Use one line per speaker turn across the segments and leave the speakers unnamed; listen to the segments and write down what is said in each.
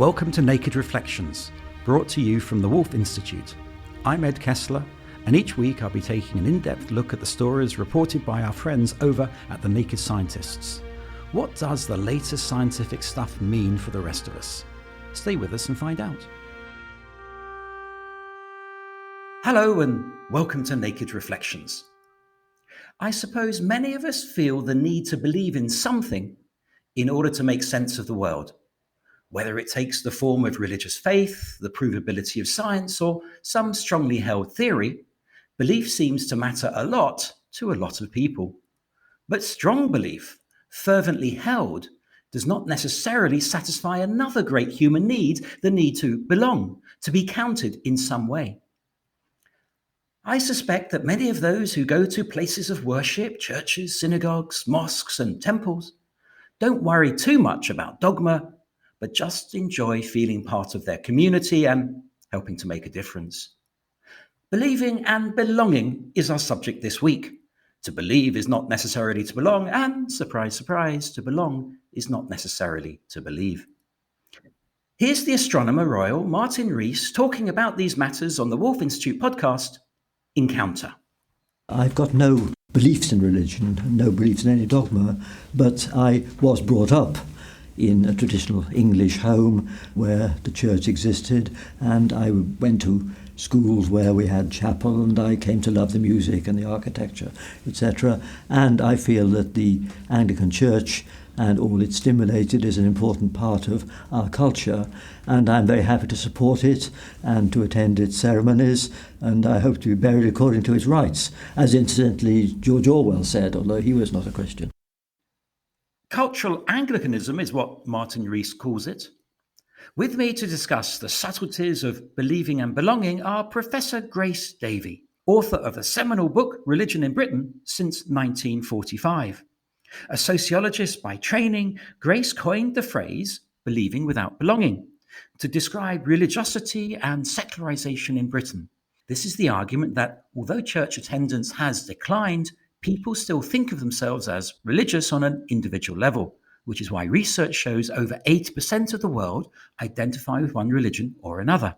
Welcome to Naked Reflections, brought to you from the Wolf Institute. I'm Ed Kessler, and each week I'll be taking an in-depth look at the stories reported by our friends over at the Naked Scientists. What does the latest scientific stuff mean for the rest of us? Stay with us and find out. Hello and welcome to Naked Reflections. I suppose many of us feel the need to believe in something in order to make sense of the world. Whether it takes the form of religious faith, the provability of science, or some strongly held theory, belief seems to matter a lot to a lot of people. But strong belief, fervently held, does not necessarily satisfy another great human need, the need to belong, to be counted in some way. I suspect that many of those who go to places of worship, churches, synagogues, mosques, and temples, don't worry too much about dogma, but just enjoy feeling part of their community and helping to make a difference. Believing and belonging is our subject this week. To believe is not necessarily to belong, and surprise, surprise, to belong is not necessarily to believe. Here's the Astronomer Royal, Martin Rees, talking about these matters on the Wolf Institute podcast, Encounter.
I've got no beliefs in religion, no beliefs in any dogma, but I was brought up in a traditional English home where the church existed, and I went to schools where we had chapel, and I came to love the music and the architecture, etc. And I feel that the Anglican Church and all it stimulated is an important part of our culture, and I'm very happy to support it and to attend its ceremonies, and I hope to be buried according to its rites, as incidentally George Orwell said, although he was not a Christian.
Cultural Anglicanism is what Martin Rees calls it. With me to discuss the subtleties of believing and belonging are Professor Grace Davey, author of the seminal book Religion in Britain since 1945. A sociologist by training, Grace coined the phrase believing without belonging to describe religiosity and secularization in Britain. This is the argument that although church attendance has declined, people still think of themselves as religious on an individual level, which is why research shows over 80% of the world identify with one religion or another.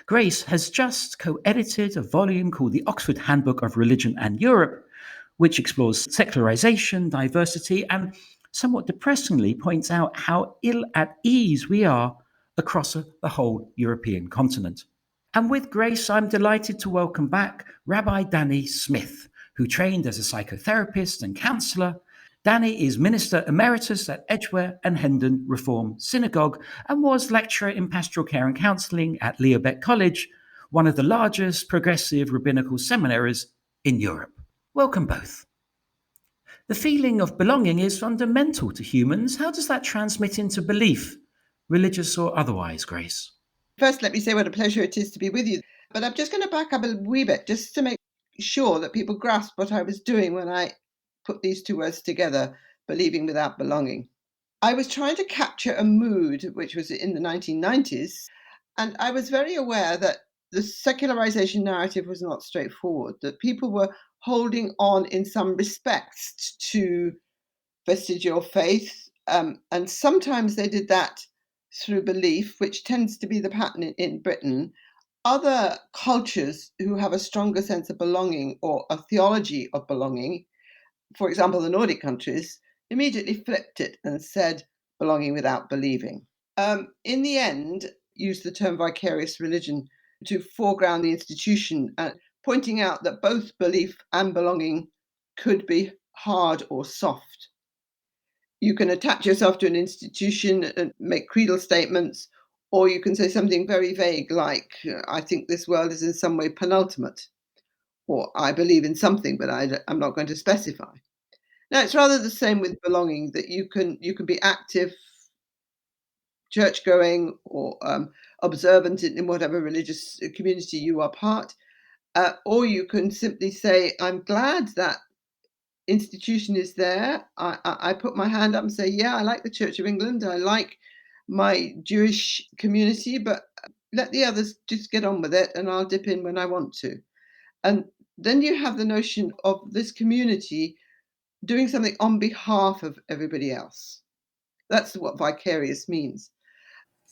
Grace has just co-edited a volume called the Oxford Handbook of Religion and Europe, which explores secularization, diversity, and somewhat depressingly points out how ill at ease we are across the whole European continent. And with Grace, I'm delighted to welcome back Rabbi Danny Smith, who trained as a psychotherapist and counsellor. Danny is Minister Emeritus at Edgware and Hendon Reform Synagogue and was lecturer in pastoral care and counselling at Leo Baeck College, one of the largest progressive rabbinical seminaries in Europe. Welcome both. The feeling of belonging is fundamental to humans. How does that transmit into belief, religious or otherwise, Grace?
First, let me say what a pleasure it is to be with you. But I'm just going to back up a wee bit just to make sure that people grasp what I was doing when I put these two words together, believing without belonging. I was trying to capture a mood which was in the 1990s, and I was very aware that the secularization narrative was not straightforward, that people were holding on in some respects to vestigial faith, and sometimes they did that through belief, which tends to be the pattern in Britain. Other cultures who have a stronger sense of belonging or a theology of belonging, for example, the Nordic countries, immediately flipped it and said belonging without believing. In the end, used the term vicarious religion to foreground the institution, pointing out that both belief and belonging could be hard or soft. You can attach yourself to an institution and make creedal statements, or you can say something very vague like, I think this world is in some way penultimate, or I believe in something, but I'm not going to specify. Now, it's rather the same with belonging, that you can be active, church-going, or observant in whatever religious community you are part, or you can simply say, I'm glad that institution is there. I put my hand up and say, yeah, I like the Church of England. I like my Jewish community, but let the others just get on with it, and I'll dip in when I want to. And then you have the notion of this community doing something on behalf of everybody else. That's what vicarious means.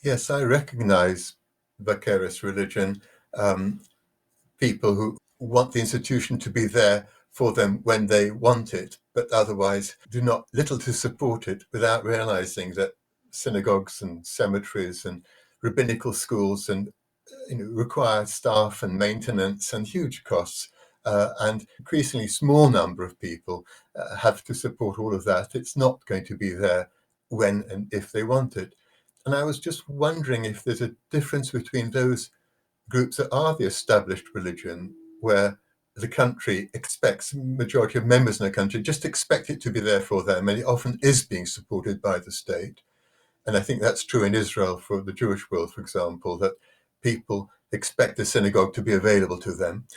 Yes, I recognize vicarious religion, people who want the institution to be there for them when they want it, but otherwise do not little to support it without realizing that synagogues and cemeteries and rabbinical schools and require staff and maintenance and huge costs. And increasingly small number of people have to support all of that. It's not going to be there when and if they want it. And I was just wondering if there's a difference between those groups that are the established religion, where the country expects, majority of members in the country just expect it to be there for them, and it often is being supported by the state. And I think that's true in Israel for the Jewish world, for example, that people expect the synagogue to be available to them.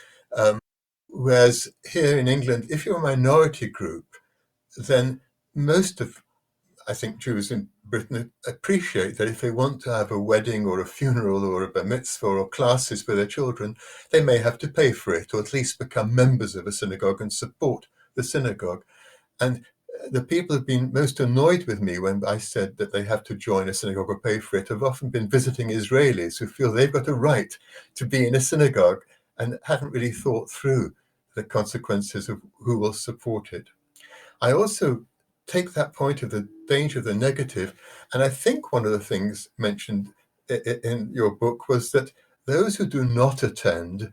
Whereas here in England, if you're a minority group, then most of, I think, Jews in Britain appreciate that if they want to have a wedding or a funeral or a bar mitzvah or classes for their children, they may have to pay for it, or at least become members of a synagogue and support the synagogue. And the people who've been most annoyed with me when I said that they have to join a synagogue or pay for it have often been visiting Israelis who feel they've got a right to be in a synagogue and haven't really thought through the consequences of who will support it. I also take that point of the danger of the negative, and I think one of the things mentioned in your book was that those who do not attend,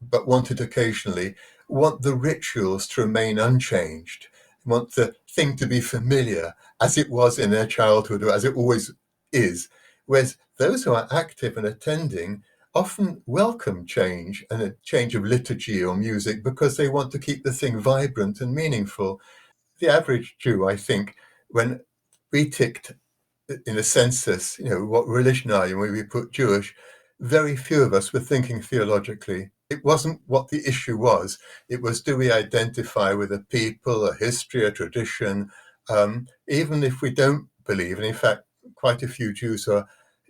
but want it occasionally, want the rituals to remain unchanged, want the thing to be familiar as it was in their childhood or as it always is. Whereas those who are active and attending often welcome change and a change of liturgy or music because they want to keep the thing vibrant and meaningful. The average Jew, I think, when we ticked in a census, what religion are you? When we put Jewish, very few of us were thinking theologically. It wasn't what the issue was. It was, do we identify with a people, a history, a tradition, even if we don't believe. And in fact, quite a few Jews are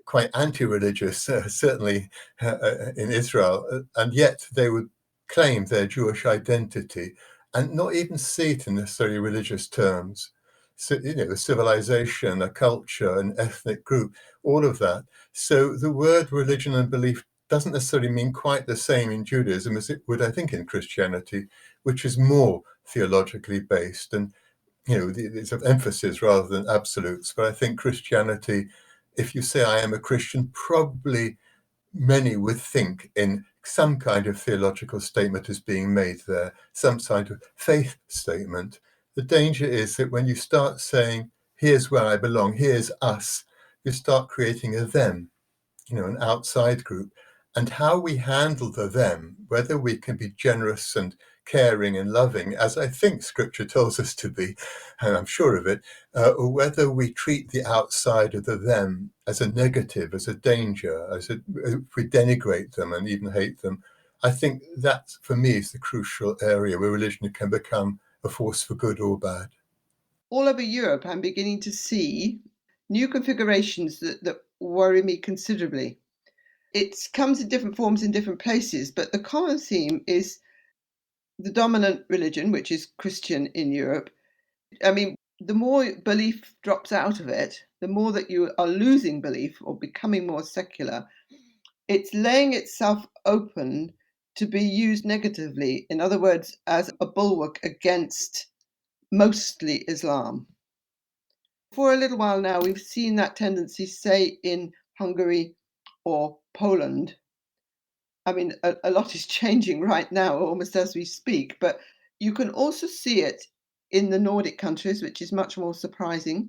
quite anti-religious, certainly in Israel, and yet they would claim their Jewish identity and not even see it in necessarily religious terms. So, a civilization, a culture, an ethnic group, all of that. So the word religion and belief doesn't necessarily mean quite the same in Judaism as it would, I think, in Christianity, which is more theologically based and, it's of emphasis rather than absolutes. But I think Christianity, if you say I am a Christian, probably many would think in some kind of theological statement is being made there, some kind of faith statement. The danger is that when you start saying, here's where I belong, here's us, you start creating a them, an outside group. And how we handle the them, whether we can be generous and caring and loving, as I think Scripture tells us to be, and I'm sure of it, or whether we treat the outside of the them as a negative, as a danger, if we denigrate them and even hate them, I think that, for me, is the crucial area where religion can become a force for good or bad.
All over Europe, I'm beginning to see new configurations that worry me considerably. It comes in different forms in different places, but the common theme is the dominant religion, which is Christian in Europe. I mean, the more belief drops out of it, the more that you are losing belief or becoming more secular. It's laying itself open to be used negatively, in other words, as a bulwark against mostly Islam. For a little while now, we've seen that tendency, say, in Hungary or Poland. I mean, a lot is changing right now, almost as we speak, but you can also see it in the Nordic countries, which is much more surprising.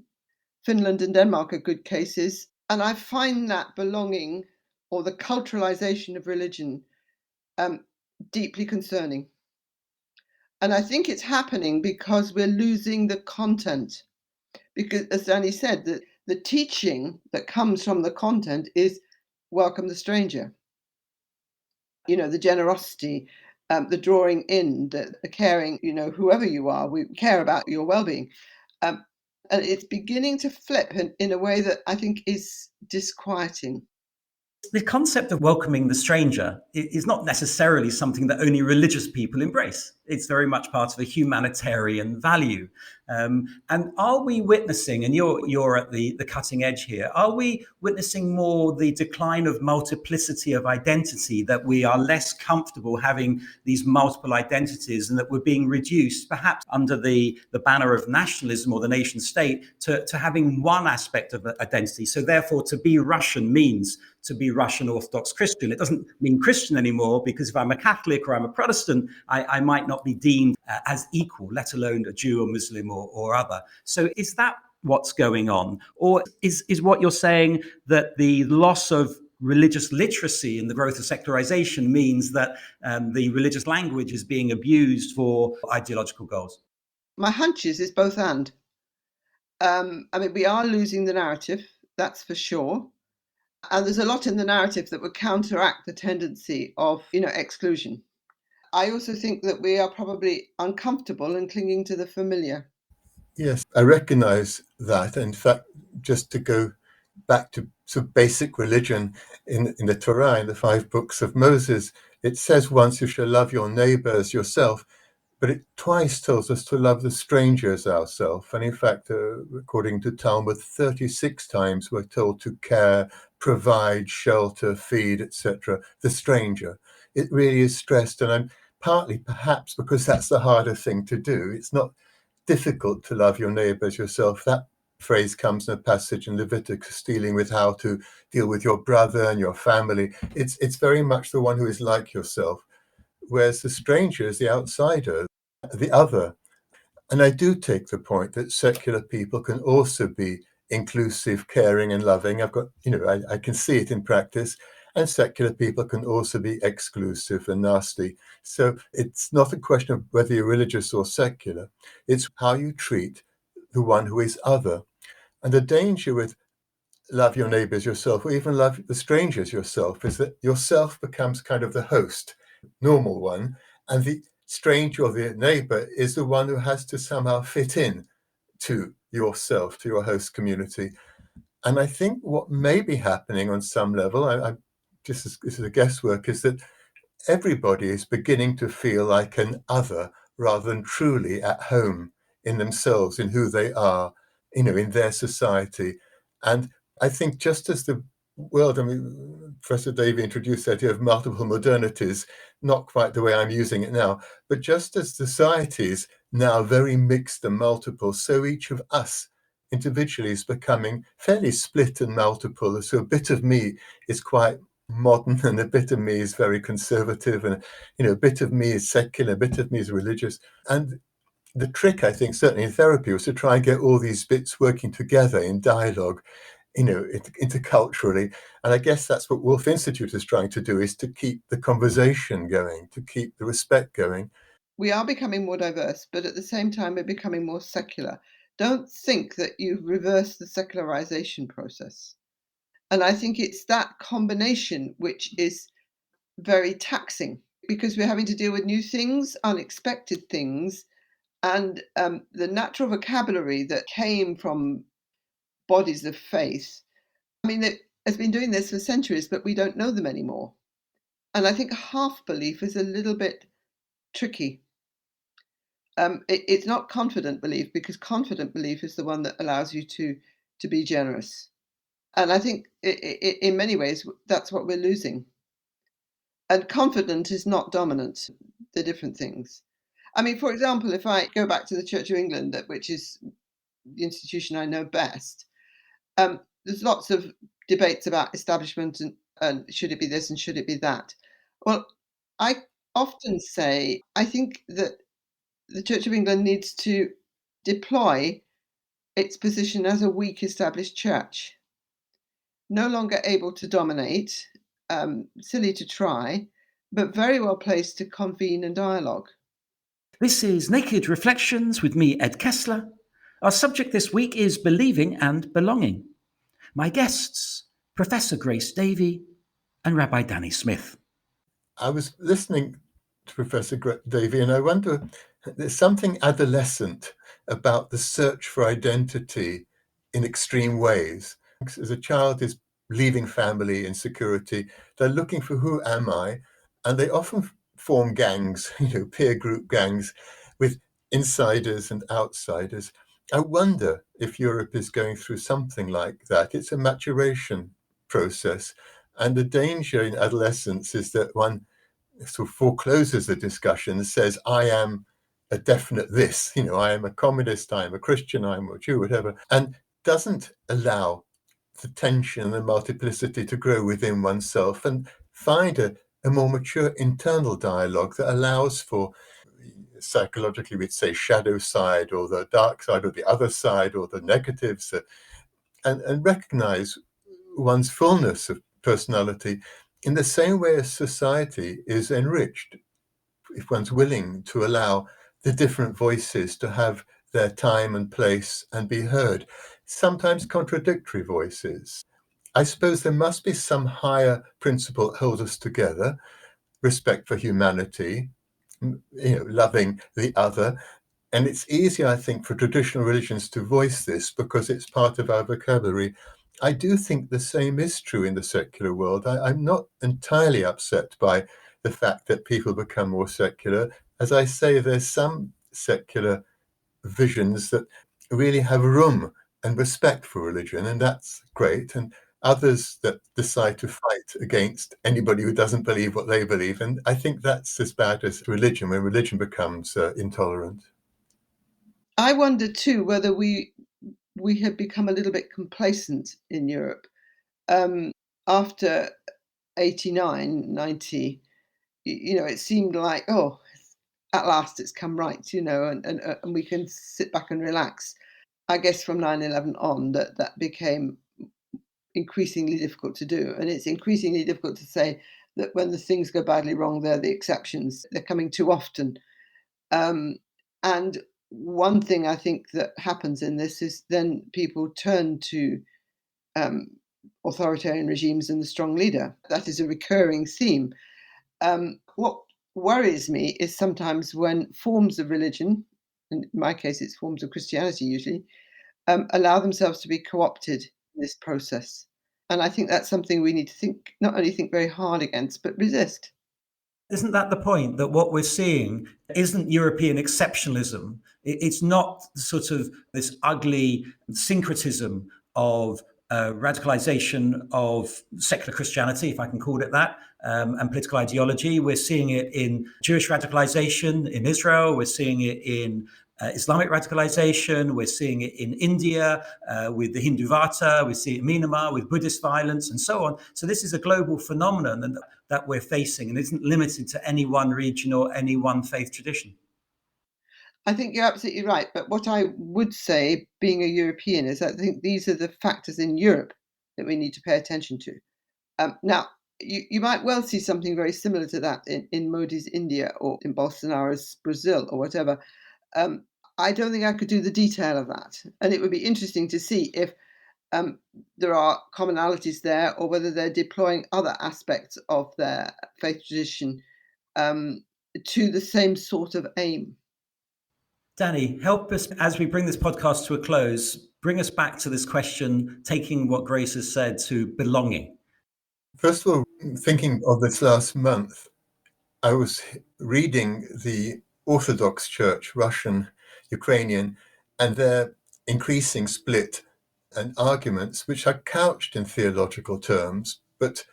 Finland and Denmark are good cases. And I find that belonging or the culturalization of religion deeply concerning. And I think it's happening because we're losing the content. Because, as Danny said, the teaching that comes from the content is welcome the stranger. The generosity, the drawing in, the caring, whoever you are, we care about your well-being. And it's beginning to flip in a way that I think is disquieting.
The concept of welcoming the stranger is not necessarily something that only religious people embrace. It's very much part of a humanitarian value. And are we witnessing, and you're at the cutting edge here, are we witnessing more the decline of multiplicity of identity, that we are less comfortable having these multiple identities and that we're being reduced, perhaps under the banner of nationalism or the nation state, to having one aspect of identity? So therefore, to be Russian means to be Russian Orthodox Christian. It doesn't mean Christian anymore, because if I'm a Catholic or I'm a Protestant, I might not be deemed as equal, let alone a Jew or Muslim or other. So is that what's going on? Or is what you're saying that the loss of religious literacy and the growth of secularization means that the religious language is being abused for ideological goals?
My hunch is both and. We are losing the narrative, that's for sure. And there's a lot in the narrative that would counteract the tendency of, exclusion. I also think that we are probably uncomfortable and clinging to the familiar.
Yes, I recognize that. In fact, just to go back to sort of basic religion in the Torah, in the 5 books of Moses, it says once, you shall love your neighbor as yourself, but it twice tells us to love the stranger as ourselves. And in fact, according to Talmud, 36 times we're told to care, provide, shelter, feed, etc., the stranger. It really is stressed, and I'm partly perhaps because that's the harder thing to do. It's not difficult to love your neighbor as yourself. That phrase comes in a passage in Leviticus dealing with how to deal with your brother and your family. It's very much the one who is like yourself, whereas the stranger is the outsider, the other. And I do take the point that secular people can also be inclusive, caring, and loving. I can see it in practice. And secular people can also be exclusive and nasty. So it's not a question of whether you're religious or secular. It's how you treat the one who is other. And the danger with love your neighbors yourself, or even love the strangers yourself, is that yourself becomes kind of the host, normal one, and the stranger or the neighbor is the one who has to somehow fit in to yourself, to your host community. And I think what may be happening on some level, this is a guesswork, is that everybody is beginning to feel like an other rather than truly at home in themselves, in who they are, in their society. And I think just as the world, Professor Davey introduced the idea of multiple modernities, not quite the way I'm using it now, but just as society is now very mixed and multiple, so each of us individually is becoming fairly split and multiple. So a bit of me is quite modern and a bit of me is very conservative, and a bit of me is secular, a bit of me is religious. And the trick, I think, certainly in therapy, was to try and get all these bits working together in dialogue, interculturally. And I guess that's what Wolf Institute is trying to do, is to keep the conversation going, to keep the respect going.
We are becoming more diverse, but at the same time, we're becoming more secular. Don't think that you've reversed the secularization process. And I think it's that combination which is very taxing, because we're having to deal with new things, unexpected things, and the natural vocabulary that came from bodies of faith. It has been doing this for centuries, but we don't know them anymore. And I think half belief is a little bit tricky. It's not confident belief, because confident belief is the one that allows you to be generous. And I think in many ways, that's what we're losing. And confident is not dominant. They're different things. For example, if I go back to the Church of England, which is the institution I know best, there's lots of debates about establishment and should it be this and should it be that. Well, I often say, I think that the Church of England needs to deploy its position as a weak established church, no longer able to dominate, silly to try, but very well placed to convene and dialogue.
This is Naked Reflections with me, Ed Kessler. Our subject this week is believing and belonging. My guests, Professor Grace Davey and Rabbi Danny Smith.
I was listening to Professor Davey, and I wonder, there's something adolescent about the search for identity in extreme ways. As a child is leaving family insecurity, they're looking for who am I, and they often form gangs, peer group gangs with insiders and outsiders. I wonder if Europe is going through something like that. It's a maturation process. And the danger in adolescence is that one sort of forecloses the discussion and says, I am a definite this, I am a communist, I am a Christian, I am a Jew, whatever, and doesn't allow the tension and the multiplicity to grow within oneself and find a more mature internal dialogue that allows for, psychologically we'd say, shadow side or the dark side or the other side or the negatives, and recognize one's fullness of personality in the same way as society is enriched, if one's willing to allow the different voices to have their time and place and be heard, sometimes contradictory voices. I suppose there must be some higher principle that holds us together, respect for humanity, loving the other. And it's easier, I think, for traditional religions to voice this because it's part of our vocabulary. I do think the same is true in the secular world. I'm not entirely upset by the fact that people become more secular. As I say, there's some secular visions that really have room and respect for religion, and that's great. And others that decide to fight against anybody who doesn't believe what they believe. And I think that's as bad as religion, when religion becomes intolerant.
I wonder too whether we have become a little bit complacent in Europe. After 89, 90, it seemed like, oh, at last it's come right, and we can sit back and relax. I guess from 9/11 on, that became increasingly difficult to do. And it's increasingly difficult to say that when the things go badly wrong, they're the exceptions. They're coming too often. And one thing I think that happens in this is then people turn to authoritarian regimes and the strong leader. That is a recurring theme. What worries me is sometimes when forms of religion, in my case it's forms of Christianity usually, allow themselves to be co-opted in this process. And I think that's something we need to not only think very hard against, but resist.
Isn't that the point, that what we're seeing isn't European exceptionalism? It's not sort of this ugly syncretism of radicalization of secular Christianity, if I can call it that, and political ideology. We're seeing it in Jewish radicalization in Israel. We're seeing it in Islamic radicalization. We're seeing it in India with the Hindu Vata. We see it in Myanmar with Buddhist violence and so on. So this is a global phenomenon that we're facing, and isn't limited to any one region or any one faith tradition.
I think you're absolutely right. But what I would say, being a European, is I think these are the factors in Europe that we need to pay attention to. Now, you might well see something very similar to that in Modi's India or in Bolsonaro's Brazil or whatever. I don't think I could do the detail of that. And it would be interesting to see if there are commonalities there, or whether they're deploying other aspects of their faith tradition to the same sort of aim.
Danny, help us as we bring this podcast to a close. Bring us back to this question, taking what Grace has said, to belonging.
First of all, thinking of this last month, I was reading the Orthodox Church, Russian, Ukrainian, and their increasing split and arguments, which are couched in theological terms, but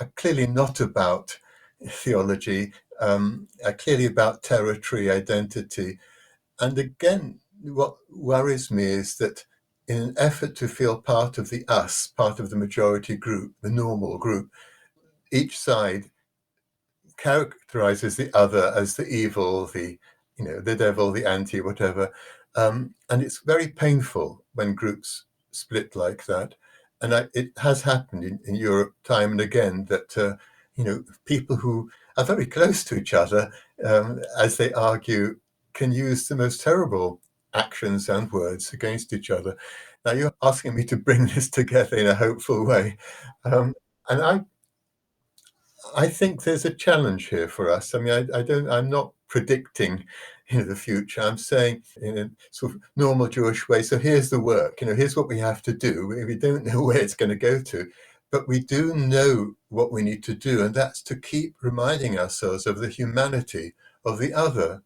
are clearly not about theology, are clearly about territory, identity. And again, what worries me is that in an effort to feel part of the us, part of the majority group, the normal group, each side characterizes the other as the evil, the devil, the anti, whatever. And it's very painful when groups split like that. And it has happened in Europe time and again that, people who are very close to each other, as they argue, can use the most terrible actions and words against each other. Now, you're asking me to bring this together in a hopeful way. And I think there's a challenge here for us. I mean, I'm not predicting the future. I'm saying in a sort of normal Jewish way, so here's the work, here's what we have to do. We don't know where it's going to go to, But we do know what we need to do, and that's to keep reminding ourselves of the humanity of the other,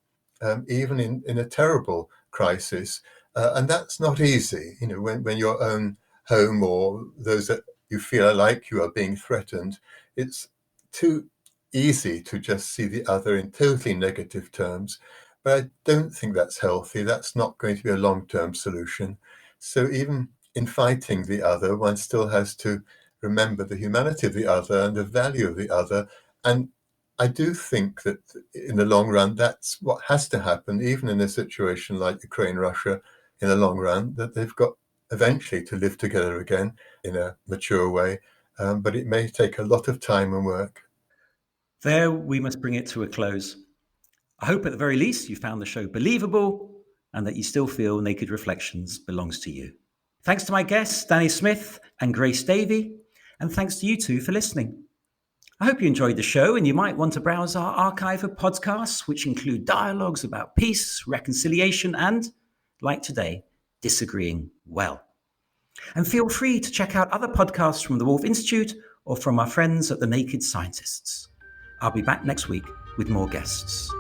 even in a terrible crisis. And that's not easy, when your own home or those that you feel are like you are being threatened. It's too easy to just see the other in totally negative terms. But I don't think that's healthy. That's not going to be a long-term solution. So even in fighting the other, one still has to remember the humanity of the other and the value of the other. And I do think that in the long run, that's what has to happen, even in a situation like Ukraine, Russia, in the long run, that they've got eventually to live together again in a mature way. But it may take a lot of time and work.
There, we must bring it to a close. I hope at the very least you found the show believable and that you still feel Naked Reflections belongs to you. Thanks to my guests, Danny Smith and Grace Davey, and thanks to you two for listening. I hope you enjoyed the show, and you might want to browse our archive of podcasts, which include dialogues about peace, reconciliation, and, like today, disagreeing well. And feel free to check out other podcasts from the Wolf Institute or from our friends at the Naked Scientists. I'll be back next week with more guests.